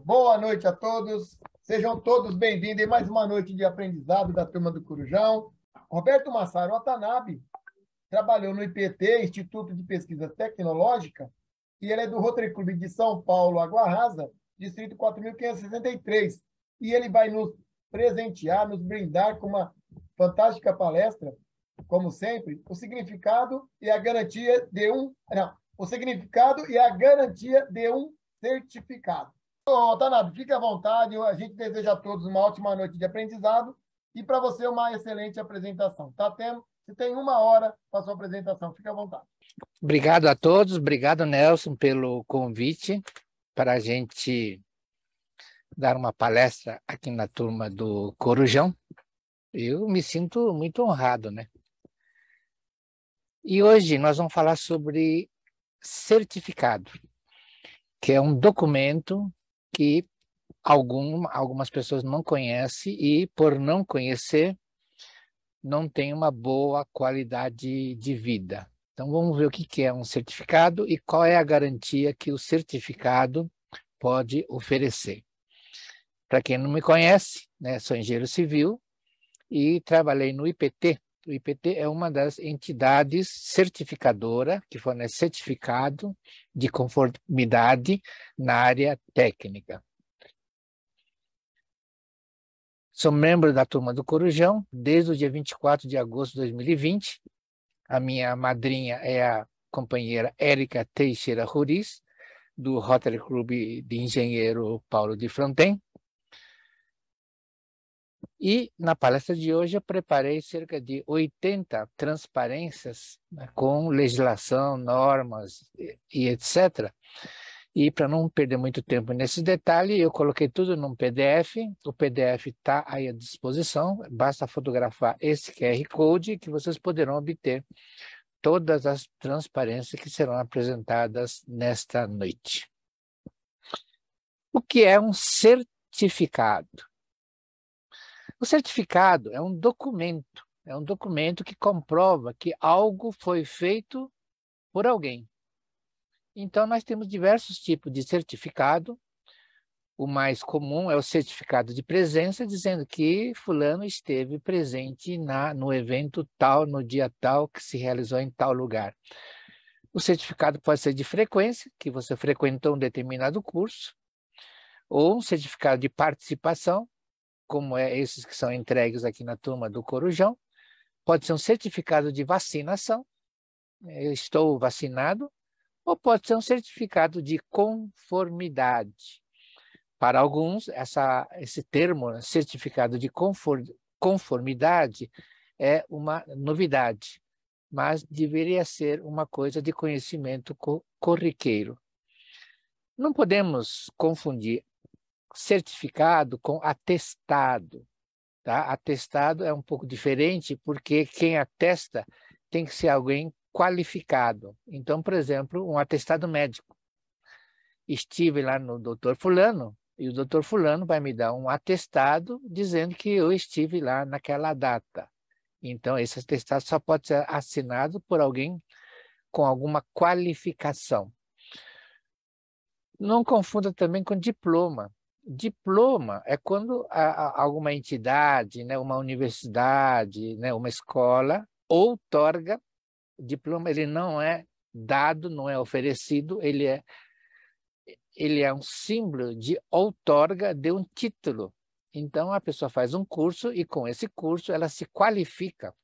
Boa noite a todos. Sejam todos bem-vindos em mais uma noite de aprendizado da turma do Corujão. Roberto Massaro Watanabe trabalhou no IPT, Instituto de Pesquisa Tecnológica, e ele é do Rotary Clube de São Paulo, Água Rasa, distrito 4.563. E ele vai nos presentear, nos brindar com uma fantástica palestra, como sempre, o significado e a garantia de um... Não, o significado e a garantia de um certificado. Watanabe, fique à vontade. A gente deseja a todos uma ótima noite de aprendizado e para você uma excelente apresentação. Você tem 1 hora para a sua apresentação. Fique à vontade. Obrigado a todos. Obrigado, Nelson, pelo convite para a gente dar uma palestra aqui na turma do Corujão. Eu me sinto muito honrado, né? E hoje nós vamos falar sobre certificado, que é um documento que algumas pessoas não conhecem e, por não conhecer, não tem uma boa qualidade de vida. Então, vamos ver o que é um certificado e qual é a garantia que o certificado pode oferecer. Para quem não me conhece, né, sou engenheiro civil e trabalhei no IPT. O IPT é uma das entidades certificadoras que fornece certificado de conformidade na área técnica. Sou membro da turma do Corujão desde o dia 24 de agosto de 2020. A minha madrinha é a companheira Érica Teixeira Ruiz, do Rotary Clube de Engenheiro Paulo de Fronten. E na palestra de hoje eu preparei cerca de 80 transparências, né, com legislação, normas e etc. E para não perder muito tempo nesse detalhe, eu coloquei tudo num PDF. O PDF está aí à disposição. Basta fotografar esse QR Code que vocês poderão obter todas as transparências que serão apresentadas nesta noite. O que é um certificado? O certificado é um documento que comprova que algo foi feito por alguém. Então, nós temos diversos tipos de certificado. O mais comum é o certificado de presença, dizendo que fulano esteve presente no evento tal, no dia tal, que se realizou em tal lugar. O certificado pode ser de frequência, que você frequentou um determinado curso, ou um certificado de participação, como esses que são entregues aqui na turma do Corujão. Pode ser um certificado de vacinação, eu estou vacinado, ou pode ser um certificado de conformidade. Para alguns, esse termo, certificado de conformidade, é uma novidade, mas deveria ser uma coisa de conhecimento corriqueiro. Não podemos confundir certificado com atestado. Tá? Atestado é um pouco diferente, porque quem atesta tem que ser alguém qualificado. Então, por exemplo, um atestado médico. Estive lá no doutor fulano, e o doutor fulano vai me dar um atestado dizendo que eu estive lá naquela data. Então, esse atestado só pode ser assinado por alguém com alguma qualificação. Não confunda também com diploma. Diploma é quando alguma entidade, né, uma universidade, né, uma escola, outorga. Diploma, ele não é dado, não é oferecido, ele é um símbolo de outorga de um título. Então, a pessoa faz um curso e, com esse curso, ela se qualifica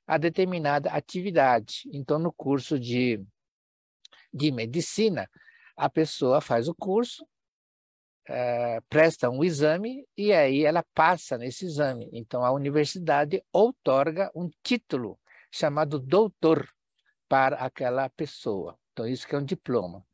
a determinada atividade. Então, no curso de medicina, a pessoa faz o curso, presta um exame e aí ela passa nesse exame. Então, a universidade outorga um título chamado doutor para aquela pessoa. Então, isso que é um diploma.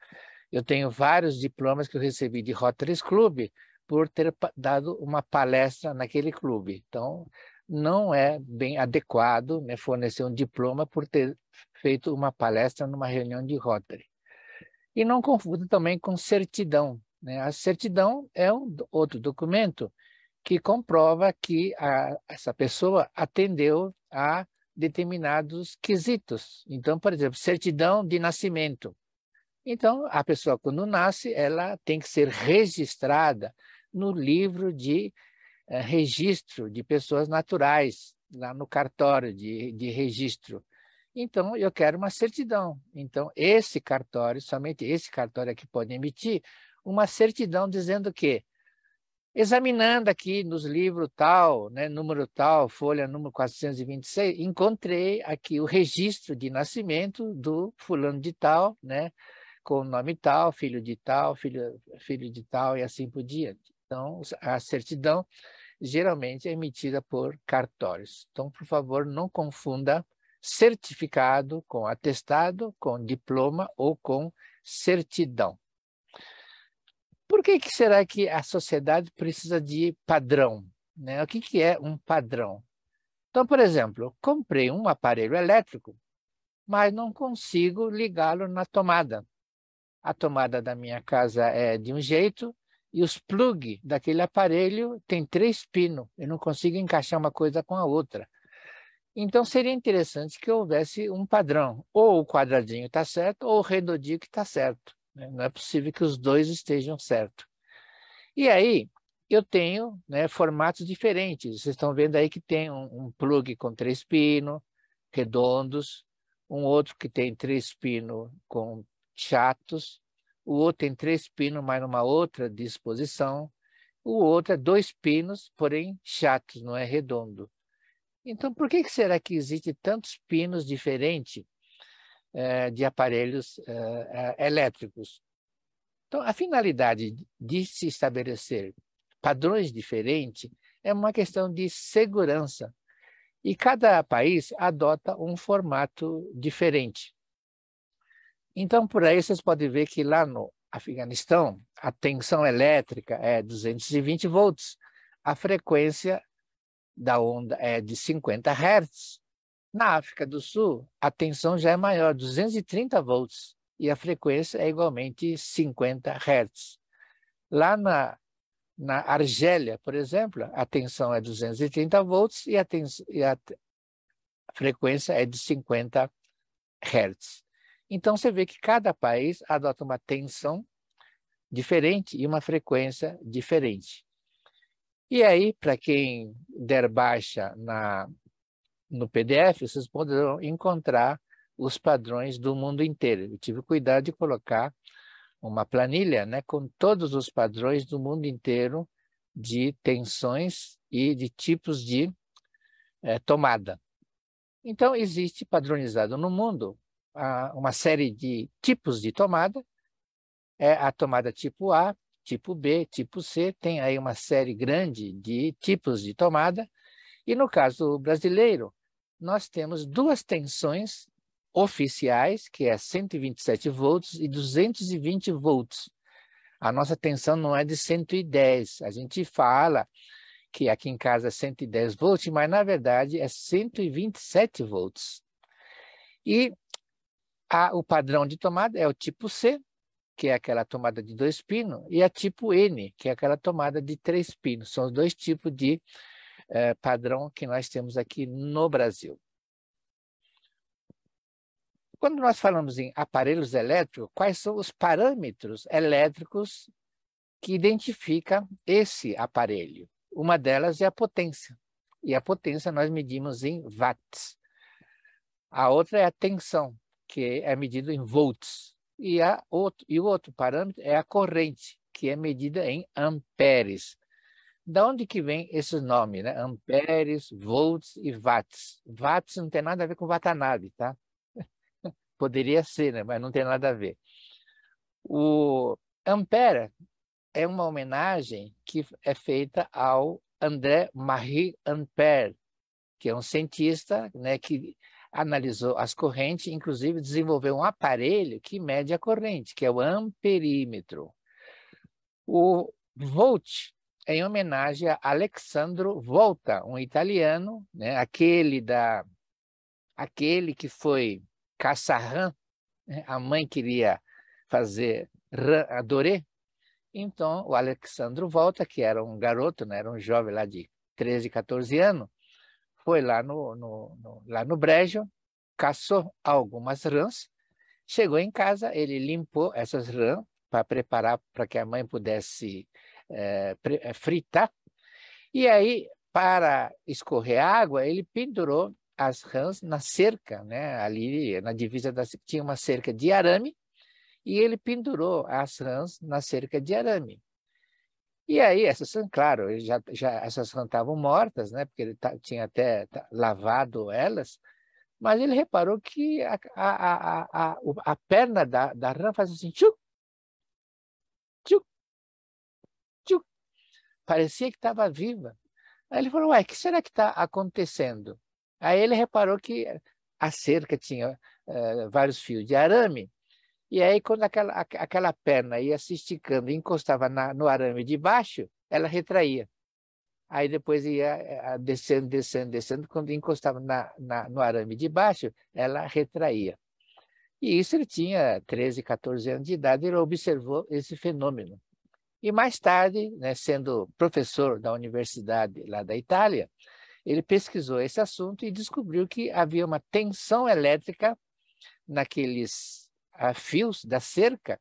Eu tenho vários diplomas que eu recebi de Rotary Club por ter dado uma palestra naquele clube. Então, não é bem adequado, né, fornecer um diploma por ter feito uma palestra numa reunião de Rotary. E não confunda também com certidão, né? A certidão é outro documento que comprova que essa pessoa atendeu a determinados quesitos. Então, por exemplo, certidão de nascimento. Então, a pessoa, quando nasce, ela tem que ser registrada no livro de registro de pessoas naturais, lá no cartório de registro. Então, eu quero uma certidão. Então, esse cartório, somente esse cartório é que pode emitir uma certidão dizendo que, examinando aqui nos livros tal, né, número tal, folha número 426, encontrei aqui o registro de nascimento do fulano de tal, né, com o nome tal, filho de tal, filho de tal e assim por diante. Então, a certidão geralmente é emitida por cartórios. Então, por favor, não confunda certificado com atestado, com diploma ou com certidão. Por que será que a sociedade precisa de padrão, né? O que é um padrão? Então, por exemplo, comprei um aparelho elétrico, mas não consigo ligá-lo na tomada. A tomada da minha casa é de um jeito e os plugs daquele aparelho tem 3 pinos. Eu não consigo encaixar uma coisa com a outra. Então, seria interessante que houvesse um padrão. Ou o quadradinho está certo, ou o redondinho que está certo, né? Não é possível que os dois estejam certos. E aí, eu tenho, né, formatos diferentes. Vocês estão vendo aí que tem um plug com 3 pinos redondos, um outro que tem 3 pinos com chatos, o outro tem 3 pinos, mas numa outra disposição, o outro é 2 pinos, porém chatos, não é redondo. Então, por que será que existe tantos pinos diferentes de aparelhos elétricos? Então, a finalidade de se estabelecer padrões diferentes é uma questão de segurança. E cada país adota um formato diferente. Então, por aí vocês podem ver que lá no Afeganistão, a tensão elétrica é 220 volts, a frequência da onda é de 50 Hz. Na África do Sul, a tensão já é maior, 230 volts, e a frequência é igualmente 50 Hz. Lá na Argélia, por exemplo, a tensão é 230 volts e a frequência é de 50 Hz. Então, você vê que cada país adota uma tensão diferente e uma frequência diferente. E aí, para quem der baixa no PDF, vocês poderão encontrar os padrões do mundo inteiro. Eu tive cuidado de colocar uma planilha, né, com todos os padrões do mundo inteiro de tensões e de tipos de tomada. Então, existe padronizado no mundo uma série de tipos de tomada. É a tomada tipo A, tipo B, tipo C, tem aí uma série grande de tipos de tomada. E no caso brasileiro, nós temos 2 tensões oficiais, que é 127 volts e 220 volts. A nossa tensão não é de 110. A gente fala que aqui em casa é 110 volts, mas na verdade é 127 volts. E o padrão de tomada é o tipo C, que é aquela tomada de 2 pinos, e a tipo N, que é aquela tomada de 3 pinos. São os 2 tipos de padrão que nós temos aqui no Brasil. Quando nós falamos em aparelhos elétricos, quais são os parâmetros elétricos que identificam esse aparelho? Uma delas é a potência, e a potência nós medimos em watts. A outra é a tensão, que é medida em volts. E o outro parâmetro é a corrente, que é medida em amperes. Da onde que vem esses nomes, né? Amperes, volts e watts. Watts não tem nada a ver com Watanabe, tá? Poderia ser, né? Mas não tem nada a ver. O ampere é uma homenagem que é feita ao André-Marie Ampère, que é um cientista, né, que analisou as correntes, inclusive desenvolveu um aparelho que mede a corrente, que é o amperímetro. O volt é em homenagem a Alessandro Volta, um italiano, né, aquele que foi caça-rã, né, a mãe queria fazer rã a Doré. Então, o Alessandro Volta, que era um garoto, né, era um jovem lá de 13, 14 anos, foi lá no brejo, caçou algumas rãs Chegou em casa, ele limpou essas rãs para preparar para que a mãe pudesse fritar. E aí, para escorrer água, ele pendurou as rãs na cerca, né? Ali na divisa tinha uma cerca de arame, e ele pendurou as rãs na cerca de arame. E aí, essas são, claro, essas rãs estavam mortas, né? Porque ele tinha até lavado elas, mas ele reparou que a perna da rã faz assim, tchuc, tchuc, tchuc. Parecia que estava viva. Aí ele falou, ué, o que será que está acontecendo? Aí ele reparou que a cerca tinha vários fios de arame, e aí quando aquela perna ia se esticando e encostava no arame de baixo, ela retraía. Aí depois ia descendo, descendo, descendo, quando encostava no arame de baixo, ela retraía. E isso ele tinha 13, 14 anos de idade, ele observou esse fenômeno. E mais tarde, né, sendo professor da universidade lá da Itália, ele pesquisou esse assunto e descobriu que havia uma tensão elétrica naqueles fios da cerca,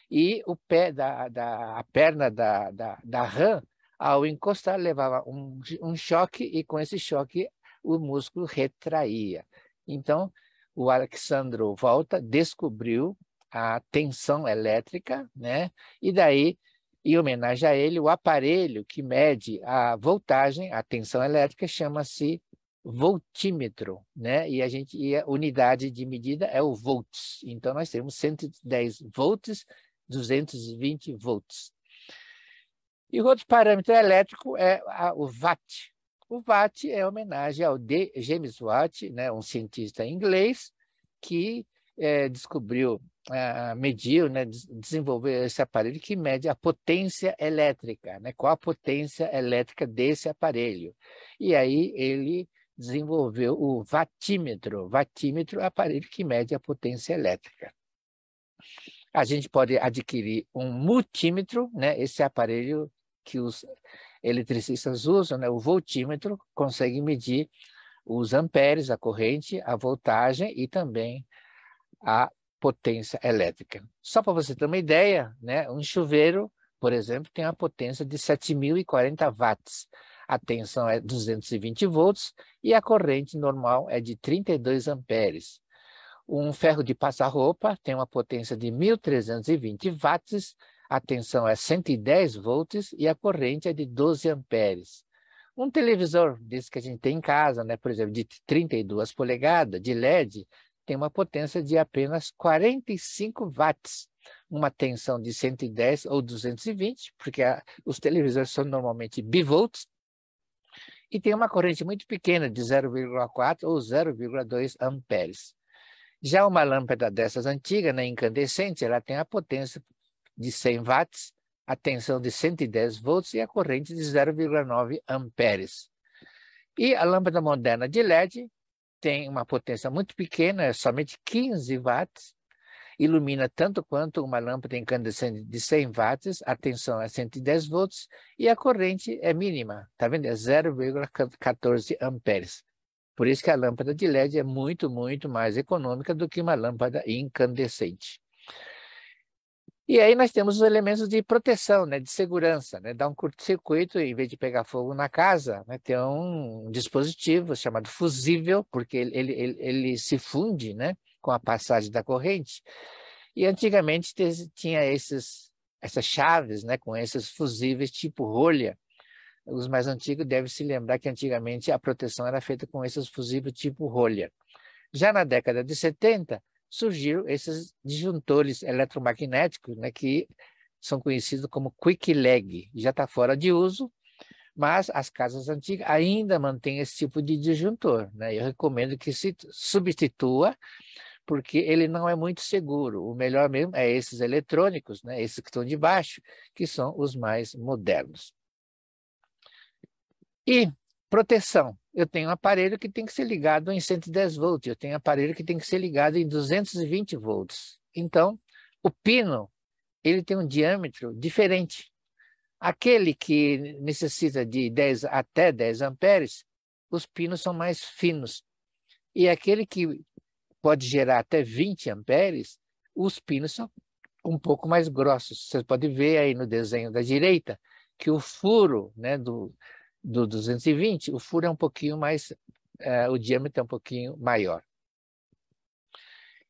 e o pé a perna da rã, ao encostar, levava um choque, e com esse choque o músculo retraía. Então, o Alexandro Volta descobriu a tensão elétrica, né? E daí, em homenagem a ele, o aparelho que mede a voltagem, a tensão elétrica, chama-se voltímetro, né? E a unidade de medida é o volts. Então, nós temos 110 volts, 220 volts. E o outro parâmetro elétrico é o watt. O watt é homenagem ao James Watt, né, um cientista inglês que descobriu, mediu, né, desenvolveu esse aparelho que mede a potência elétrica, né, qual a potência elétrica desse aparelho. E aí ele desenvolveu o wattímetro. Wattímetro é o aparelho que mede a potência elétrica. A gente pode adquirir um multímetro, né? Esse aparelho que os eletricistas usam, né? O voltímetro consegue medir os amperes, a corrente, a voltagem e também a potência elétrica. Só para você ter uma ideia, né? Um chuveiro, por exemplo, tem uma potência de 7.040 watts. A tensão é 220 volts e a corrente normal é de 32 amperes. Um ferro de passar roupa tem uma potência de 1.320 watts, a tensão é 110 volts e a corrente é de 12 amperes. Um televisor desse que a gente tem em casa, né, por exemplo, de 32 polegadas, de LED, tem uma potência de apenas 45 watts, uma tensão de 110 ou 220, porque os televisores são normalmente bivolts, e tem uma corrente muito pequena de 0,4 ou 0,2 amperes. Já uma lâmpada dessas antigas, né, incandescente, ela tem a potência de 100 watts, a tensão de 110 volts e a corrente de 0,9 amperes. E a lâmpada moderna de LED tem uma potência muito pequena, é somente 15 watts, ilumina tanto quanto uma lâmpada incandescente de 100 watts, a tensão é 110 volts e a corrente é mínima, tá vendo? É 0,14 amperes. Por isso que a lâmpada de LED é muito, muito mais econômica do que uma lâmpada incandescente. E aí nós temos os elementos de proteção, né, de segurança, né, dar um curto-circuito, em vez de pegar fogo na casa, né, ter um dispositivo chamado fusível, porque ele se funde, né, com a passagem da corrente. E antigamente tinha essas chaves, né, com esses fusíveis tipo rolha. Os mais antigos devem se lembrar que antigamente a proteção era feita com esses fusíveis tipo rolha. Já na década de 70, surgiram esses disjuntores eletromagnéticos, né, que são conhecidos como quick leg. Já está fora de uso, mas as casas antigas ainda mantêm esse tipo de disjuntor, né? Eu recomendo que se substitua, porque ele não é muito seguro. O melhor mesmo é esses eletrônicos, né, esses que estão de baixo, que são os mais modernos. E proteção. Eu tenho um aparelho que tem que ser ligado em 110 volts, eu tenho um aparelho que tem que ser ligado em 220 volts. Então, o pino, ele tem um diâmetro diferente. Aquele que necessita de 10 até 10 amperes, os pinos são mais finos. E aquele que pode gerar até 20 amperes, os pinos são um pouco mais grossos. Você pode ver aí no desenho da direita que o furo, né, do 220, o furo é um pouquinho mais, o diâmetro é um pouquinho maior.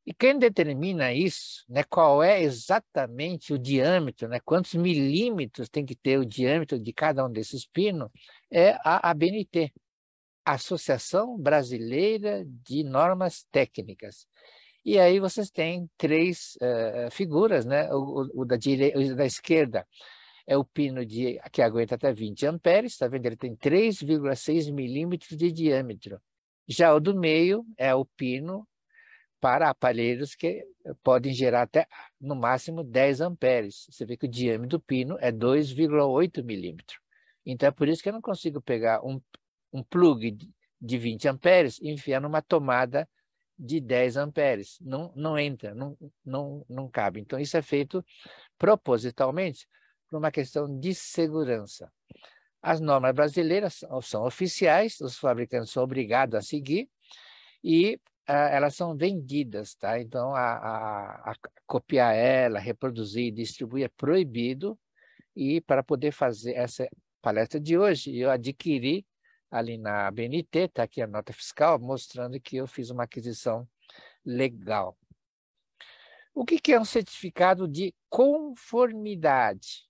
E quem determina isso, né, qual é exatamente o diâmetro, né, quantos milímetros tem que ter o diâmetro de cada um desses pinos, é a ABNT, Associação Brasileira de Normas Técnicas. E aí vocês têm três figuras, né? O da esquerda é o pino que aguenta até 20 amperes, está vendo? Ele tem 3,6 milímetros de diâmetro. Já o do meio é o pino para aparelhos que podem gerar até, no máximo, 10 amperes. Você vê que o diâmetro do pino é 2,8 milímetros. Então, é por isso que eu não consigo pegar um plug de 20 amperes e enfiar numa tomada de 10 amperes. Não entra, não cabe. Então, isso é feito propositalmente por uma questão de segurança. As normas brasileiras são oficiais, os fabricantes são obrigados a seguir e elas são vendidas, tá? Então, a copiar ela, reproduzir, distribuir é proibido. E para poder fazer essa palestra de hoje, eu adquiri ali na BNT, está aqui a nota fiscal, mostrando que eu fiz uma aquisição legal. O que é um certificado de conformidade?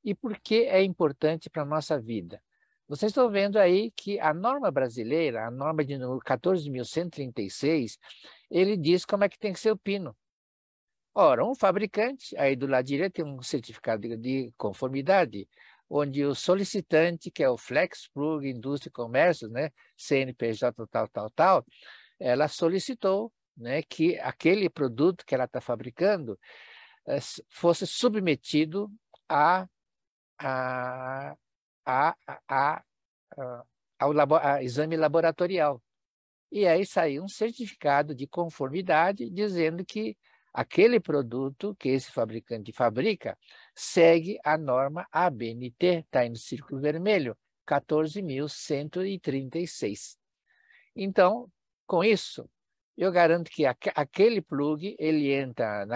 E por que é importante para a nossa vida? Vocês estão vendo aí que a norma brasileira, a norma de número 14.136, ele diz como é que tem que ser o pino. Ora, um fabricante, aí do lado direito tem um certificado de conformidade, onde o solicitante, que é o Flexplug Indústria e Comércio, né, CNPJ tal, ela solicitou, né, que aquele produto que ela está fabricando fosse submetido a exame laboratorial. E aí saiu um certificado de conformidade dizendo que aquele produto que esse fabricante fabrica segue a norma ABNT, está aí no círculo vermelho, 14.136. Então, com isso, eu garanto que aquele plug ele entra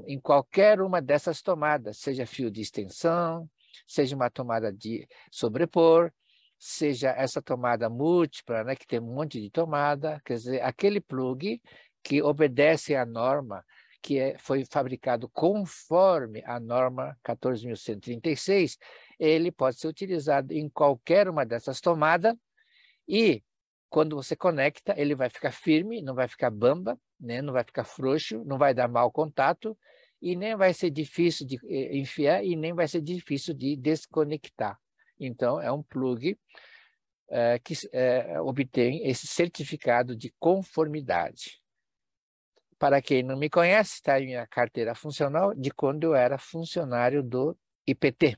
em qualquer uma dessas tomadas, seja fio de extensão, seja uma tomada de sobrepor, seja essa tomada múltipla, né, que tem um monte de tomada, quer dizer, aquele plug que obedece à norma, que foi fabricado conforme a norma 14.136, ele pode ser utilizado em qualquer uma dessas tomadas e, quando você conecta, ele vai ficar firme, não vai ficar bamba, né, não vai ficar frouxo, não vai dar mau contato e nem vai ser difícil de enfiar e nem vai ser difícil de desconectar. Então, é um plug que obtém esse certificado de conformidade. Para quem não me conhece, está em minha carteira funcional de quando eu era funcionário do IPT.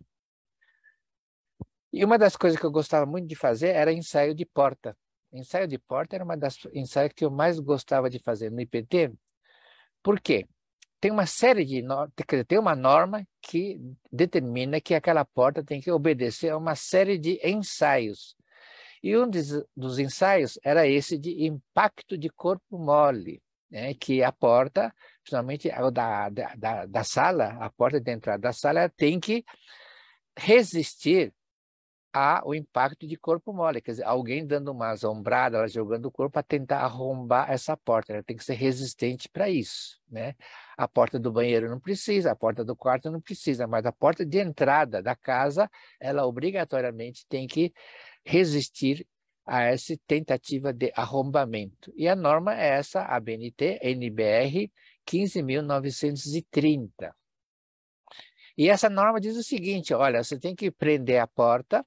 E uma das coisas que eu gostava muito de fazer era ensaio de porta. Ensaio de porta era uma das ensaios que eu mais gostava de fazer no IPT. Por quê? Tem uma série de tem uma norma que determina que aquela porta tem que obedecer a uma série de ensaios. E um dos ensaios era esse de impacto de corpo mole, né? Que a porta, principalmente da sala, a porta de entrada da sala tem que resistir ao impacto de corpo mole, quer dizer, alguém dando uma assombrada, jogando o corpo para tentar arrombar essa porta, ela tem que ser resistente para isso, né? A porta do banheiro não precisa, a porta do quarto não precisa, mas a porta de entrada da casa, ela obrigatoriamente tem que resistir a essa tentativa de arrombamento. E a norma é essa, a ABNT, NBR 15.930. E essa norma diz o seguinte, olha, você tem que prender a porta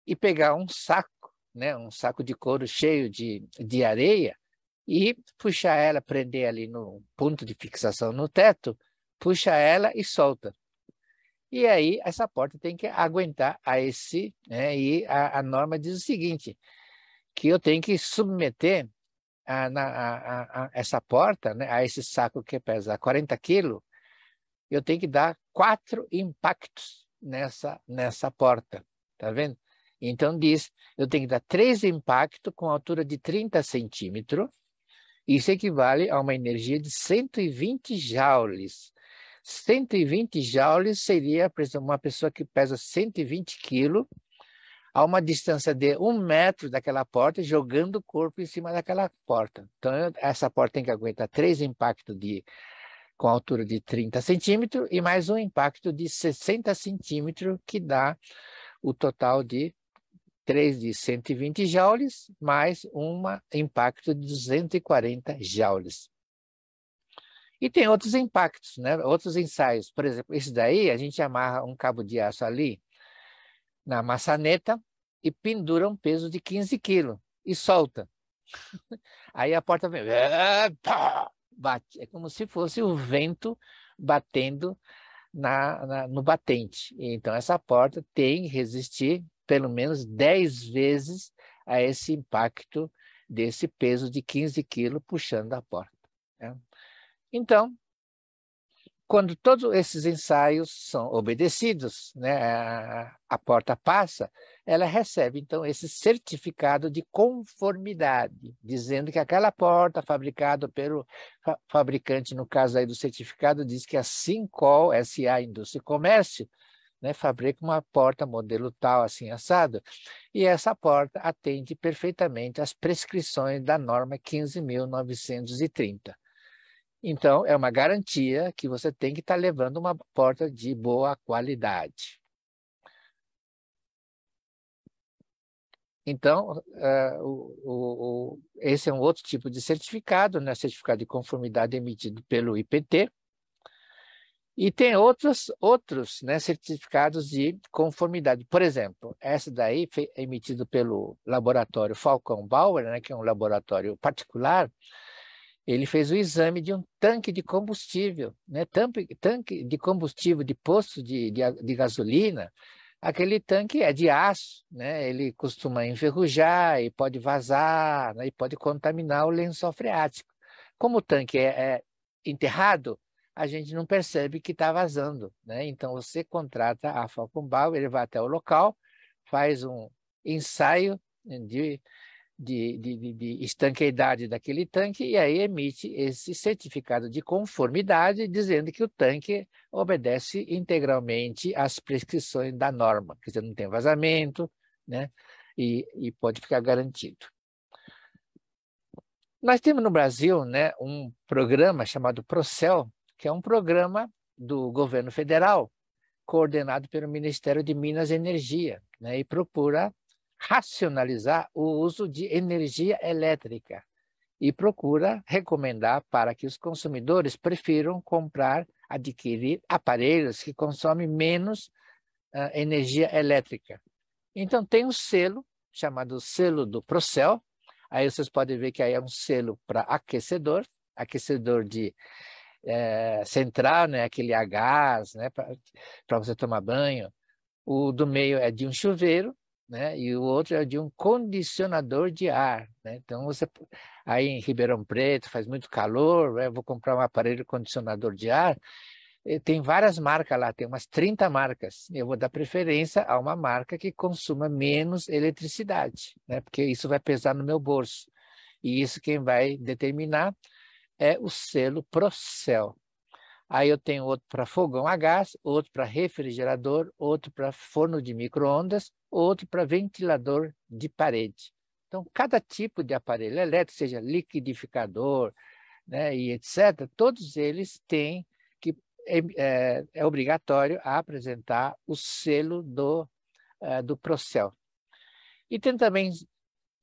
e pegar um saco, né, um saco de couro cheio de areia e puxar ela, prender ali no ponto de fixação no teto, puxa ela e solta. E aí essa porta tem que aguentar a esse, né, e a norma diz o seguinte, que eu tenho que submeter essa porta, né, a esse saco que pesa 40 quilos, eu tenho que dar 4 impactos nessa porta, tá vendo? Então diz, eu tenho que dar 3 impactos com altura de 30 centímetros. Isso equivale a uma energia de 120 joules. 120 joules seria, por exemplo, uma pessoa que pesa 120 quilos, a uma distância de 1 metro daquela porta, jogando o corpo em cima daquela porta. Então, essa porta tem que aguentar 3 impactos com altura de 30 centímetros e mais um impacto de 60 centímetros, que dá o total de 3 de 120 joules, mais um impacto de 240 joules. E tem outros impactos, né? Outros ensaios. Por exemplo, esse daí, a gente amarra um cabo de aço ali na maçaneta e pendura um peso de 15 quilos e solta. Aí a porta vem, bate. É como se fosse o vento batendo no batente. Então, essa porta tem que resistir pelo menos 10 vezes a esse impacto desse peso de 15 quilos puxando a porta, né? Então, quando todos esses ensaios são obedecidos, né, a porta passa, ela recebe, então, esse certificado de conformidade, dizendo que aquela porta fabricada pelo fabricante, no caso aí do certificado, diz que a Sincol S.A. Indústria e Comércio, né, fabrica uma porta modelo tal, assim, assado, e essa porta atende perfeitamente às prescrições da norma 15.930. Então, é uma garantia que você tem que estar levando uma porta de boa qualidade. Então, esse é um outro tipo de certificado, né? Certificado de conformidade emitido pelo IPT. E tem outros né, certificados de conformidade. Por exemplo, essa daí é emitido pelo laboratório Falcão Bauer, né, que é um laboratório particular. Ele fez o exame de um tanque de combustível, né? Tanque de combustível de posto de gasolina. Aquele tanque é de aço, né? Ele costuma enferrujar e pode vazar, né? E pode contaminar o lençol freático. Como o tanque é enterrado, a gente não percebe que está vazando, né? Então, você contrata a Falcon Bauer, ele vai até o local, faz um ensaio de estanqueidade daquele tanque e aí emite esse certificado de conformidade dizendo que o tanque obedece integralmente às prescrições da norma, quer dizer, não tem vazamento, né? E pode ficar garantido. Nós temos no Brasil, né, um programa chamado Procel, que é um programa do governo federal, coordenado pelo Ministério de Minas e Energia, né, e procura racionalizar o uso de energia elétrica e procura recomendar para que os consumidores prefiram adquirir aparelhos que consomem menos energia elétrica. Então, tem um selo, chamado selo do Procel. Aí vocês podem ver que aí é um selo para aquecedor de central, né, aquele a gás, né, para você tomar banho. O do meio é de um chuveiro, né, e o outro é de um condicionador de ar, né? Então, aí em Ribeirão Preto faz muito calor, né, vou comprar um aparelho condicionador de ar, tem várias marcas lá, tem umas 30 marcas. Eu vou dar preferência a uma marca que consuma menos eletricidade, né, porque isso vai pesar no meu bolso. E isso quem vai determinar é o selo Procel. Aí eu tenho outro para fogão a gás, outro para refrigerador, outro para forno de micro-ondas, outro para ventilador de parede. Então, cada tipo de aparelho elétrico, seja liquidificador, né, e etc., todos eles têm que é obrigatório apresentar o selo do Procel. E tem também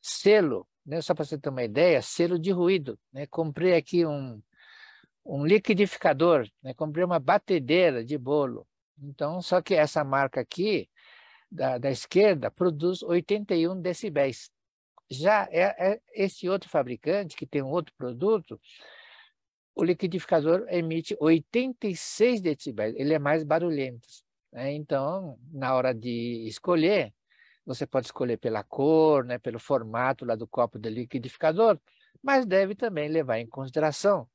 selo, né, só para você ter uma ideia, selo de ruído, né? Comprei aqui um liquidificador, né? Comprei uma batedeira de bolo. Então, só que essa marca aqui, da esquerda, produz 81 decibéis. Já esse outro fabricante, que tem um outro produto, o liquidificador emite 86 decibéis. Ele é mais barulhento, né? Então, na hora de escolher, você pode escolher pela cor, né? Pelo formato lá do copo do liquidificador, mas deve também levar em consideração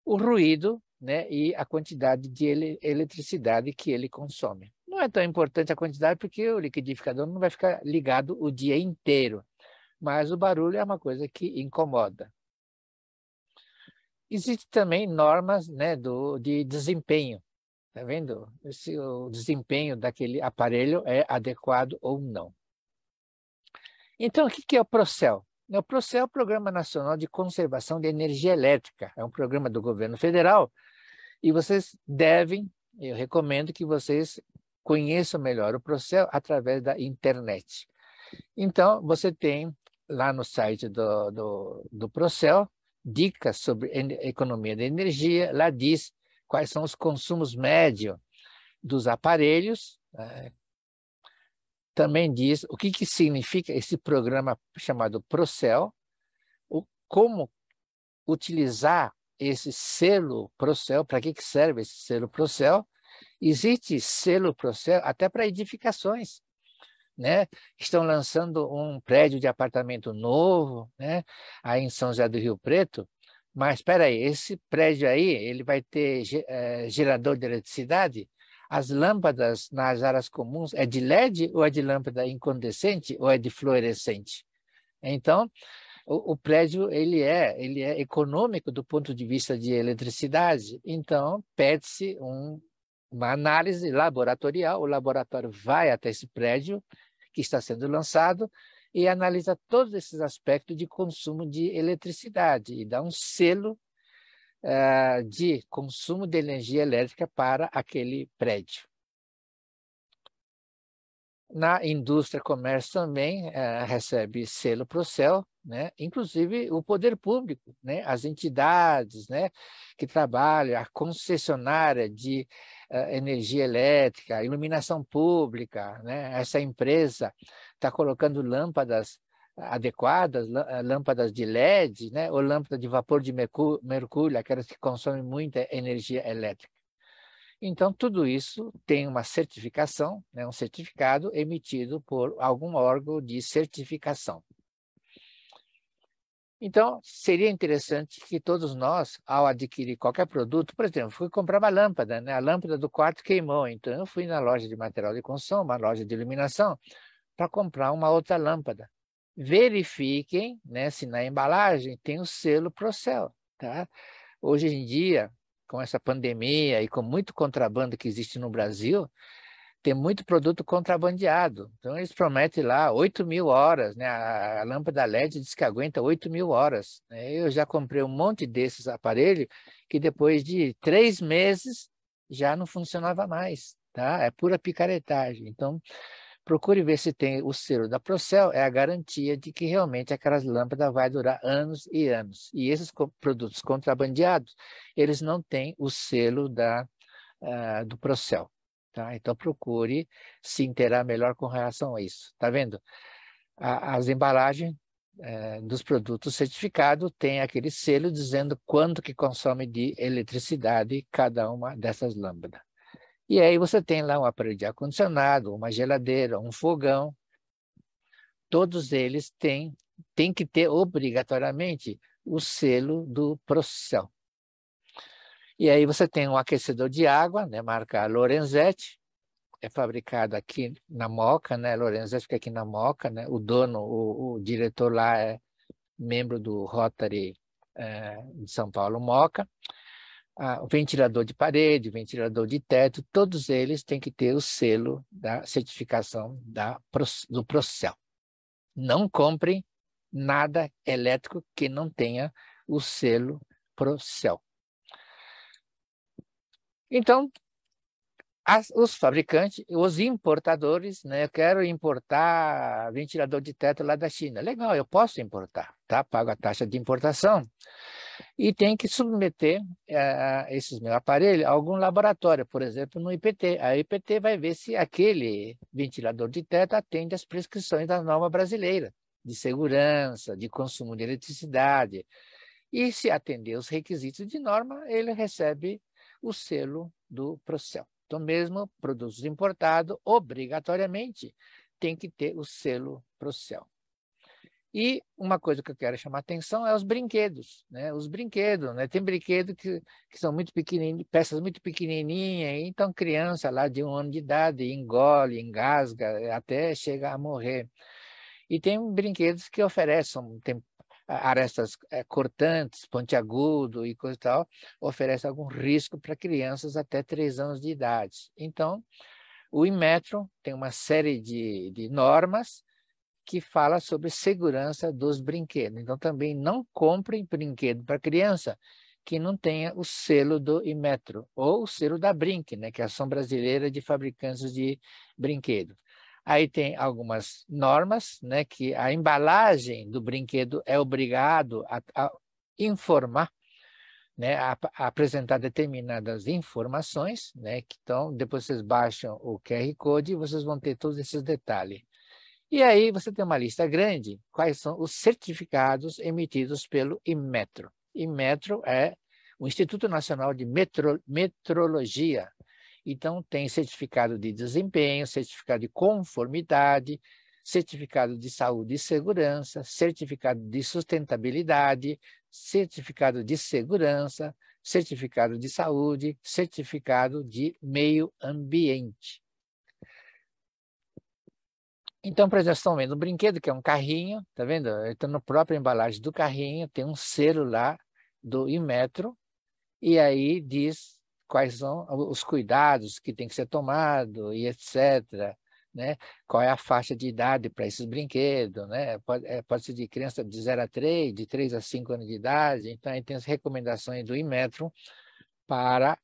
o ruído, né, e a quantidade de eletricidade que ele consome. Não é tão importante a quantidade, porque o liquidificador não vai ficar ligado o dia inteiro, mas o barulho é uma coisa que incomoda. Existem também normas, né, de desempenho. Está vendo? Se o desempenho daquele aparelho é adequado ou não. Então, o que é o Procel? O Procel é o Programa Nacional de Conservação de Energia Elétrica. É um programa do governo federal e vocês devem, eu recomendo que vocês conheçam melhor o Procel através da internet. Então, você tem lá no site do Procel dicas sobre economia de energia. Lá diz quais são os consumos médios dos aparelhos. Também diz o que significa esse programa chamado Procel, como utilizar esse selo Procel, para que serve esse selo Procel. Existe selo Procel até para edificações, né? Estão lançando um prédio de apartamento novo, né? Aí em São José do Rio Preto, mas espera aí, esse prédio aí, ele vai ter gerador de eletricidade? As lâmpadas nas áreas comuns é de LED ou é de lâmpada incandescente ou é de fluorescente? Então, o prédio ele é econômico do ponto de vista de eletricidade, então pede-se uma análise laboratorial. O laboratório vai até esse prédio que está sendo lançado e analisa todos esses aspectos de consumo de eletricidade e dá um selo de consumo de energia elétrica para aquele prédio. Na indústria, comércio também recebe selo Procel, né? Inclusive o poder público, né? As entidades, né, que trabalham, a concessionária de energia elétrica, iluminação pública, né? Essa empresa está colocando lâmpadas adequadas, lâmpadas de LED, né? Ou lâmpada de vapor de mercúrio, aquelas que consomem muita energia elétrica. Então, tudo isso tem uma certificação, né, um certificado emitido por algum órgão de certificação. Então, seria interessante que todos nós, ao adquirir qualquer produto, por exemplo, fui comprar uma lâmpada, né, a lâmpada do quarto queimou, então eu fui na loja de material de construção, uma loja de iluminação, para comprar uma outra lâmpada. Verifiquem, né, se na embalagem tem o selo Procel, tá? Hoje em dia, com essa pandemia e com muito contrabando que existe no Brasil, tem muito produto contrabandeado. Então, eles prometem lá 8.000 horas, né? A lâmpada LED diz que aguenta 8.000 horas. Né? Eu já comprei um monte desses aparelhos que depois de 3 meses já não funcionava mais. Tá? É pura picaretagem. Então, procure ver se tem o selo da Procel, é a garantia de que realmente aquelas lâmpadas vai durar anos e anos. E esses produtos contrabandeados, eles não têm o selo do Procel. Tá? Então, procure se inteirar melhor com relação a isso. Está vendo? As embalagens dos produtos certificados têm aquele selo dizendo quanto que consome de eletricidade cada uma dessas lâmpadas. E aí você tem lá um aparelho de ar-condicionado, uma geladeira, um fogão. Todos eles têm que ter obrigatoriamente o selo do Procel. E aí você tem um aquecedor de água, né, marca Lorenzetti, é fabricado aqui na Moca, né? Lorenzetti fica aqui na Moca, né? O dono, o diretor lá é membro do Rotary de São Paulo, Moca. O ventilador de parede, ventilador de teto, todos eles têm que ter o selo da certificação do Procel. Não comprem nada elétrico que não tenha o selo Procel. Então, os fabricantes, os importadores, né? Eu quero importar ventilador de teto lá da China. Legal, eu posso importar, tá? Pago a taxa de importação. E tem que submeter esses meus aparelhos a algum laboratório, por exemplo, no IPT. A IPT vai ver se aquele ventilador de teto atende às prescrições da norma brasileira de segurança, de consumo de eletricidade. E se atender os requisitos de norma, ele recebe o selo do Procel. Então, mesmo produtos importados, obrigatoriamente, tem que ter o selo Procel. E uma coisa que eu quero chamar a atenção é os brinquedos, né? Os brinquedos, né? Tem brinquedos que são muito pequenininhos, peças muito pequenininhas, então criança lá de 1 ano de idade engole, engasga, até chega a morrer. E tem brinquedos que oferecem, tem arestas cortantes, pontiagudo e coisa e tal, oferece algum risco para crianças até 3 anos de idade. Então, o Inmetro tem uma série de normas que fala sobre segurança dos brinquedos. Então, também não comprem brinquedo para criança que não tenha o selo do Inmetro, ou o selo da Brinq, né, que é a Ação Brasileira de Fabricantes de Brinquedos. Aí tem algumas normas, né, que a embalagem do brinquedo é obrigado a informar, né, a apresentar determinadas informações, né, que então, depois vocês baixam o QR Code e vocês vão ter todos esses detalhes. E aí você tem uma lista grande, quais são os certificados emitidos pelo Inmetro. Inmetro é o Instituto Nacional de Metrologia. Então, tem certificado de desempenho, certificado de conformidade, certificado de saúde e segurança, certificado de sustentabilidade, certificado de segurança, certificado de saúde, certificado de meio ambiente. Então, por exemplo, estão vendo um brinquedo que é um carrinho, tá vendo? Então, na própria embalagem do carrinho tem um selo lá do Inmetro, e aí diz quais são os cuidados que tem que ser tomado e etc., né? Qual é a faixa de idade para esses brinquedos, né? Pode ser de criança de 0 a 3, de 3 a 5 anos de idade. Então, aí tem as recomendações do Inmetro para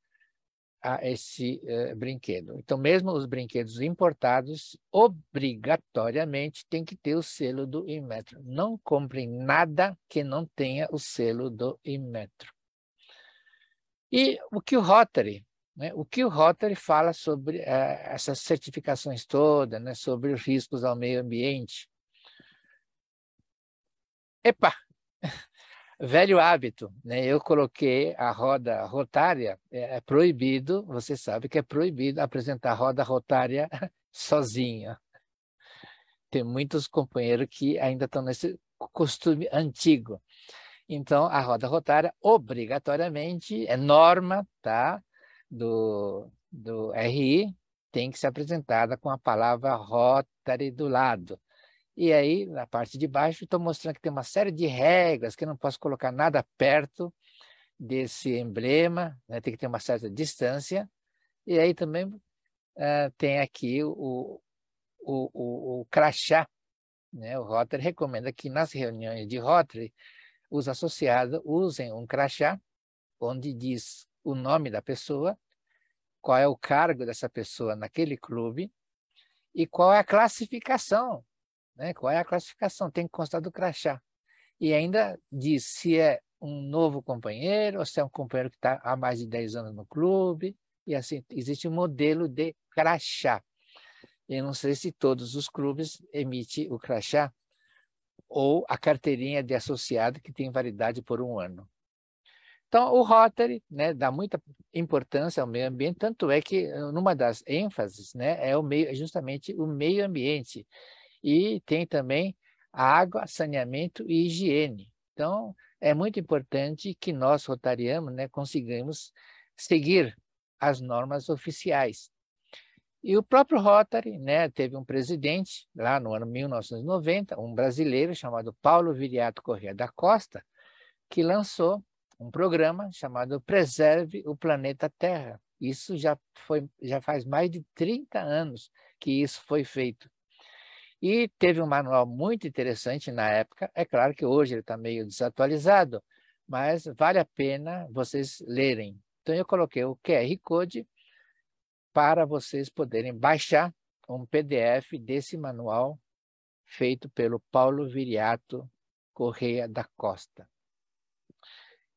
esse brinquedo. Então, mesmo os brinquedos importados, obrigatoriamente tem que ter o selo do Inmetro. Não comprem nada que não tenha o selo do Inmetro. E o que o Rotary, né? O que o Rotary fala sobre essas certificações todas, né? Sobre os riscos ao meio ambiente. Epa! Velho hábito, né? Eu coloquei a roda rotária, é proibido, você sabe que é proibido apresentar roda rotária sozinha. Tem muitos companheiros que ainda estão nesse costume antigo. Então, a roda rotária, obrigatoriamente, é norma, tá? do RI, tem que ser apresentada com a palavra Rotary do lado. E aí, na parte de baixo, estou mostrando que tem uma série de regras, que eu não posso colocar nada perto desse emblema, né? Tem que ter uma certa distância. E aí também tem aqui o crachá, né? O Rotary recomenda que nas reuniões de Rotary, os associados usem um crachá, onde diz o nome da pessoa, qual é o cargo dessa pessoa naquele clube e qual é a classificação, né? Qual é a classificação? Tem que constar do crachá. E ainda diz se é um novo companheiro ou se é um companheiro que está há mais de 10 anos no clube. E assim, existe um modelo de crachá. Eu não sei se todos os clubes emitem o crachá ou a carteirinha de associado que tem validade por 1 ano. Então, o Rotary, né, dá muita importância ao meio ambiente, tanto é que numa das ênfases, né, é justamente o meio ambiente. E tem também água, saneamento e higiene. Então, é muito importante que nós, rotarianos, né, consigamos seguir as normas oficiais. E o próprio Rotary, né, teve um presidente, lá no ano 1990, um brasileiro chamado Paulo Viriato Corrêa da Costa, que lançou um programa chamado Preserve o Planeta Terra. Isso já faz mais de 30 anos que isso foi feito. E teve um manual muito interessante na época. É claro que hoje ele está meio desatualizado, mas vale a pena vocês lerem. Então, eu coloquei o QR Code para vocês poderem baixar um PDF desse manual feito pelo Paulo Viriato Corrêa da Costa.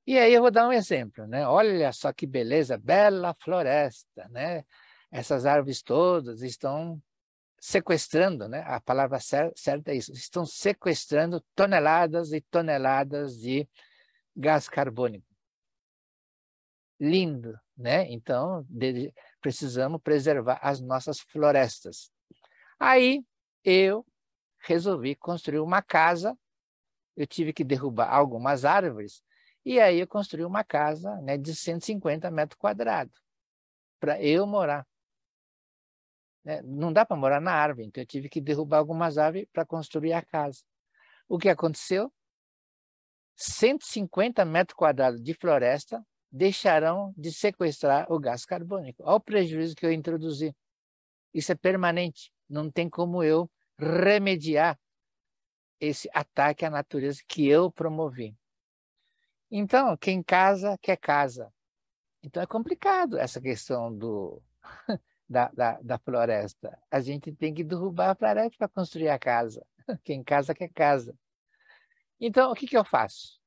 E aí eu vou dar um exemplo, né? Olha só que beleza, bela floresta, né? Essas árvores todas estão sequestrando, né? A palavra certa é isso, estão sequestrando toneladas e toneladas de gás carbônico. Lindo, né? Então, precisamos preservar as nossas florestas. Aí, eu resolvi construir uma casa eu tive que derrubar algumas árvores, e aí eu construí uma casa, né, de 150 metros quadrados, para eu morar. Né? Não dá para morar na árvore, então eu tive que derrubar algumas árvores para construir a casa. O que aconteceu? 150 metros quadrados de floresta deixarão de sequestrar o gás carbônico. Olha o prejuízo que eu introduzi. Isso é permanente. Não tem como eu remediar esse ataque à natureza que eu promovi. Então, quem casa, quer casa. Então, é complicado essa questão da floresta. A gente tem que derrubar a floresta para construir a casa. Quem casa, quer casa. Então, o que eu faço?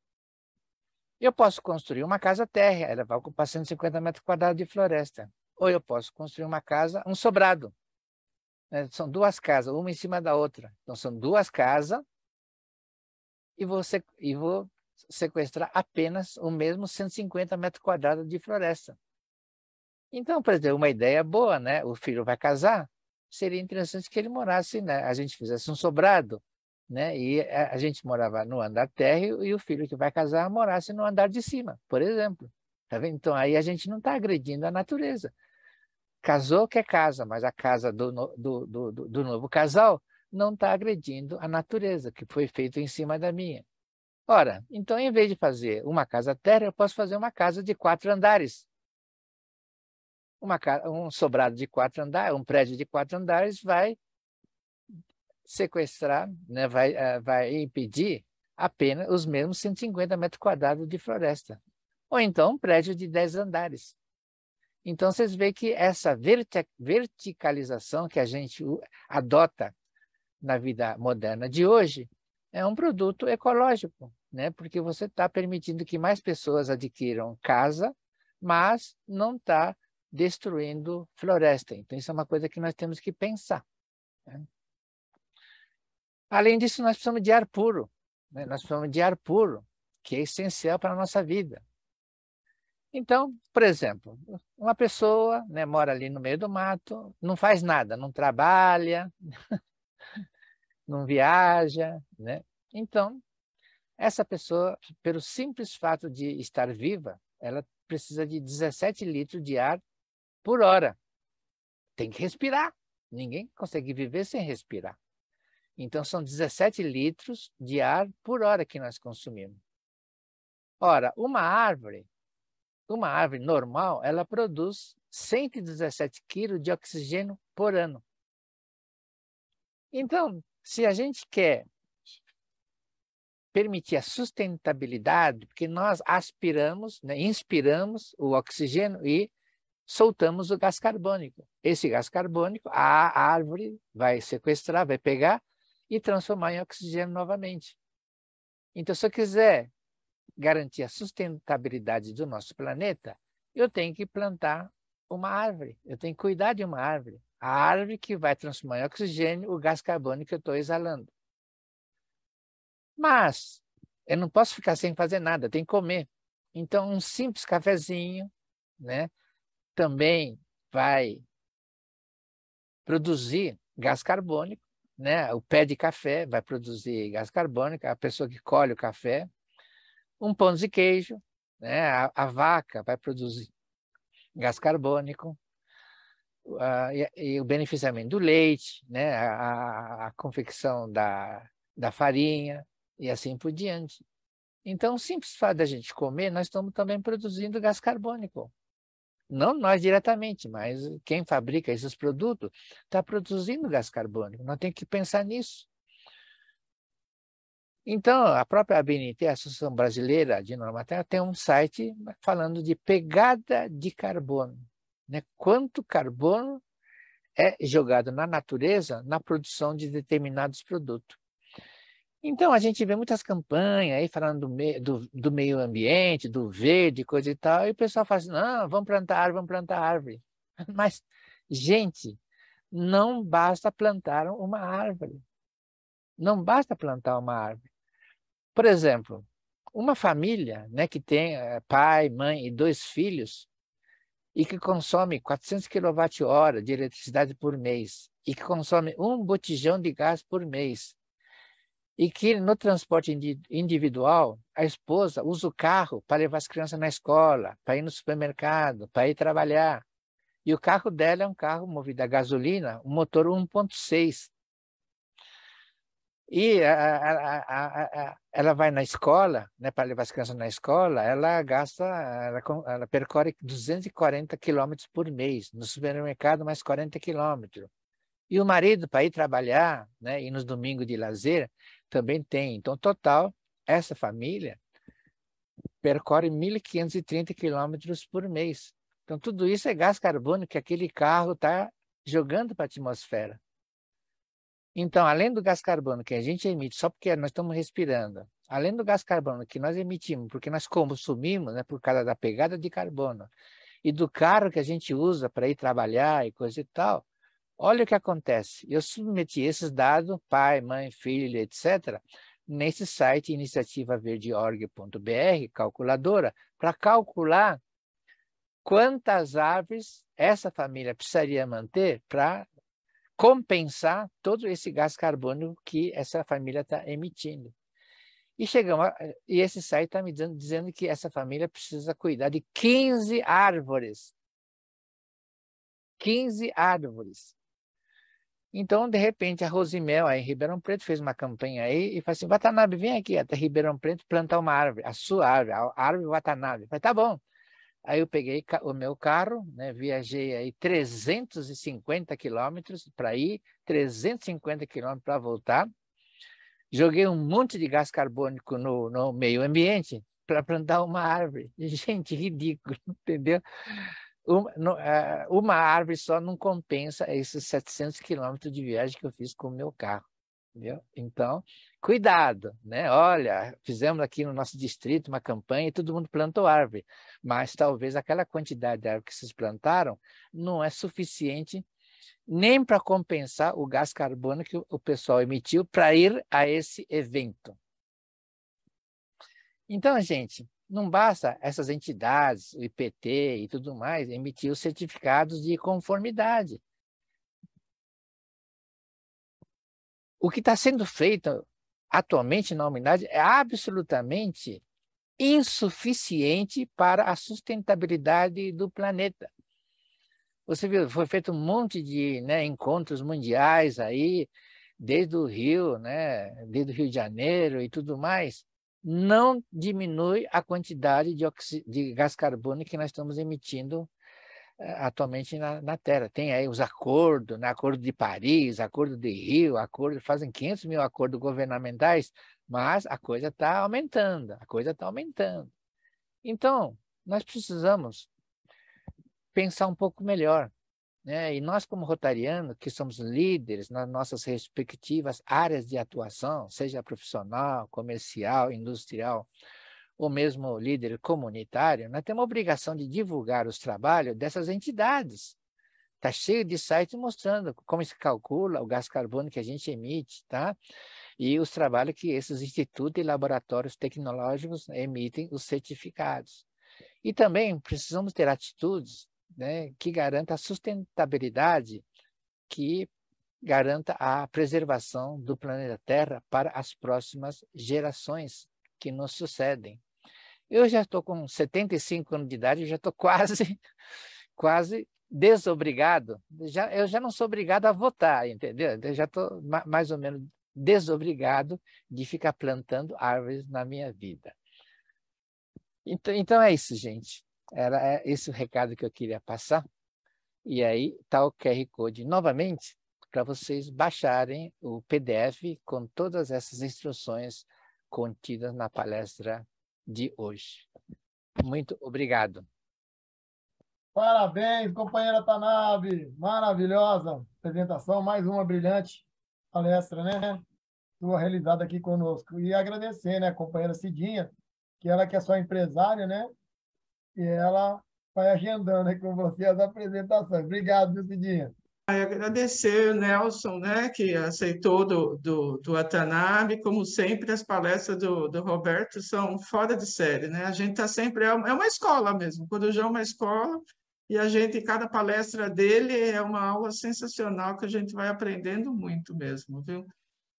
Eu posso construir uma casa térrea, ela vai ocupar 150 metros quadrados de floresta. Ou eu posso construir uma casa, um sobrado. Né? São duas casas, uma em cima da outra. Então, são duas casas e vou sequestrar apenas o mesmo 150 metros quadrados de floresta. Então, por exemplo, uma ideia boa, né? O filho vai casar, seria interessante que ele morasse, né? A gente fizesse um sobrado, né? E a gente morava no andar térreo e o filho que vai casar morasse no andar de cima, por exemplo. Tá vendo? Então, aí a gente não está agredindo a natureza. Casou, quer casa, mas a casa do novo casal não está agredindo a natureza, que foi feito em cima da minha. Ora, então, em vez de fazer uma casa térrea, eu posso fazer uma casa de 4 andares. Um sobrado de 4 andares, um prédio de 4 andares vai sequestrar, né, vai impedir apenas os mesmos 150 metros quadrados de floresta. Ou então um prédio de 10 andares. Então, vocês veem que essa verticalização que a gente adota na vida moderna de hoje é um produto ecológico, né? Porque você está permitindo que mais pessoas adquiram casa, mas não está destruindo floresta. Então, isso é uma coisa que nós temos que pensar. Né? Além disso, nós precisamos de ar puro. Né? Nós precisamos de ar puro, que é essencial para a nossa vida. Então, por exemplo, uma pessoa, né, mora ali no meio do mato, não faz nada, não trabalha, não viaja, né? Então, essa pessoa, pelo simples fato de estar viva, ela precisa de 17 litros de ar por hora. Tem que respirar. Ninguém consegue viver sem respirar. Então, são 17 litros de ar por hora que nós consumimos. Ora, uma árvore normal, ela produz 117 quilos de oxigênio por ano. Então, se a gente quer permitir a sustentabilidade, porque nós aspiramos, né, inspiramos o oxigênio e soltamos o gás carbônico. Esse gás carbônico, a árvore vai sequestrar, vai pegar e transformar em oxigênio novamente. Então, se eu quiser garantir a sustentabilidade do nosso planeta, eu tenho que plantar uma árvore, eu tenho que cuidar de uma árvore. A árvore que vai transformar em oxigênio o gás carbônico que eu estou exalando. Mas eu não posso ficar sem fazer nada, eu tenho que comer. Então, um simples cafezinho, né, também vai produzir gás carbônico, né? O pé de café vai produzir gás carbônico, a pessoa que colhe o café, um pão de queijo, né? A vaca vai produzir gás carbônico, e o beneficiamento do leite, né? A confecção da farinha e assim por diante. Então, o simples fato da gente comer, nós estamos também produzindo gás carbônico. Não nós diretamente, mas quem fabrica esses produtos está produzindo gás carbônico. Nós temos que pensar nisso. Então, a própria ABNT, a Associação Brasileira de Normaterra, tem um site falando de pegada de carbono. Né? Quanto carbono é jogado na natureza na produção de determinados produtos. Então, a gente vê muitas campanhas aí falando do meio ambiente, do verde, coisa e tal, e o pessoal fala assim, não, vamos plantar árvore, vamos plantar árvore. Mas, gente, não basta plantar uma árvore. Não basta plantar uma árvore. Por exemplo, uma família, né, que tem pai, mãe e 2 filhos e que consome 400 kWh de eletricidade por mês e que consome um botijão de gás por mês, E que no transporte individual, a esposa usa o carro para levar as crianças na escola, para ir no supermercado, para ir trabalhar. E o carro dela é um carro movido a gasolina, um motor 1.6. E ela vai na escola, né, para levar as crianças na escola, ela percorre 240 quilômetros por mês, no supermercado mais 40 quilômetros. E o marido, para ir trabalhar, né, e nos domingos de lazer, também tem. Então, total, essa família percorre 1.530 quilômetros por mês. Então, tudo isso é gás carbônico que aquele carro está jogando para a atmosfera. Então, além do gás carbônico que a gente emite, só porque nós estamos respirando, além do gás carbônico que nós emitimos, porque nós consumimos, né, por causa da pegada de carbono, e do carro que a gente usa para ir trabalhar e coisa e tal, olha o que acontece. Eu submeti esses dados, pai, mãe, filho, etc., nesse site iniciativaverdeorg.br, calculadora, para calcular quantas árvores essa família precisaria manter para compensar todo esse gás carbônico que essa família está emitindo. E esse site está me dizendo que essa família precisa cuidar de 15 árvores. 15 árvores. Então, de repente, a Rosimel, aí em Ribeirão Preto, fez uma campanha aí e falou assim: Watanabe, vem aqui até Ribeirão Preto plantar uma árvore, a sua árvore, a árvore Watanabe. Eu falei, tá bom. Aí eu peguei o meu carro, né, viajei aí 350 quilômetros para ir, 350 quilômetros para voltar, joguei um monte de gás carbônico no meio ambiente para plantar uma árvore. Gente, ridículo, entendeu? Uma árvore só não compensa esses 700 quilômetros de viagem que eu fiz com o meu carro. Entendeu? Então, cuidado, né? Olha, fizemos aqui no nosso distrito uma campanha e todo mundo plantou árvore, mas talvez aquela quantidade de árvore que vocês plantaram não é suficiente nem para compensar o gás carbônico que o pessoal emitiu para ir a esse evento. Então, gente, não basta essas entidades, o IPT e tudo mais, emitir os certificados de conformidade. O que está sendo feito atualmente na humanidade é absolutamente insuficiente para a sustentabilidade do planeta. Você viu, foi feito um monte de, né, encontros mundiais aí, desde o Rio, né, desde o Rio de Janeiro e tudo mais. Não diminui a quantidade de gás carbônico que nós estamos emitindo atualmente na Terra. Tem aí os acordos, né? Acordo de Paris, Acordo de Rio, fazem 500 mil acordos governamentais, mas a coisa está aumentando, Então, nós precisamos pensar um pouco melhor, né? E nós, como rotarianos, que somos líderes nas nossas respectivas áreas de atuação, seja profissional, comercial, industrial, ou mesmo líder comunitário, nós temos a obrigação de divulgar os trabalhos dessas entidades. Está cheio de sites mostrando como se calcula o gás carbônico que a gente emite, tá? E os trabalhos que esses institutos e laboratórios tecnológicos emitem os certificados. E também precisamos ter atitudes, né, que garantam a sustentabilidade, que garanta a preservação do planeta Terra para as próximas gerações que nos sucedem. Eu já estou com 75 anos de idade, eu já estou quase desobrigado. Eu já não sou obrigado a votar, entendeu? Eu já estou mais ou menos desobrigado de ficar plantando árvores na minha vida. Então é isso, gente. Era esse o recado que eu queria passar. E aí está o QR Code novamente para vocês baixarem o PDF com todas essas instruções contidas na palestra de hoje. Muito obrigado. Parabéns, companheira Watanabe. Maravilhosa apresentação, mais uma brilhante palestra, né? Sua realizada aqui conosco. E agradecer, né, a companheira Cidinha, que ela que é só empresária, né? E ela vai agendando aí com você as apresentações. Obrigado, viu, Cidinha? Agradecer o Nelson, né, que aceitou do Watanabe. Como sempre, as palestras do Roberto são fora de série, né? A gente está sempre... É uma escola mesmo, o Corujão é uma escola, e cada palestra dele é uma aula sensacional que a gente vai aprendendo muito mesmo, viu?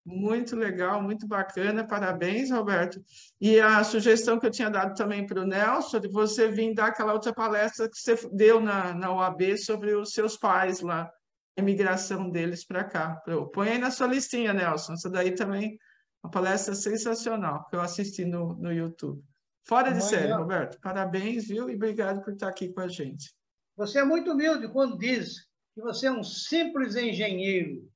Muito legal, muito bacana, parabéns, Roberto. E a sugestão que eu tinha dado também para o Nelson, de você vir dar aquela outra palestra que você deu na UAB sobre os seus pais lá, a imigração deles para cá. Põe aí na sua listinha, Nelson, essa daí também, uma palestra sensacional, que eu assisti no YouTube. Fora de série, Amanhã. Roberto, parabéns, viu? E obrigado por estar aqui com a gente. Você é muito humilde quando diz que você é um simples engenheiro.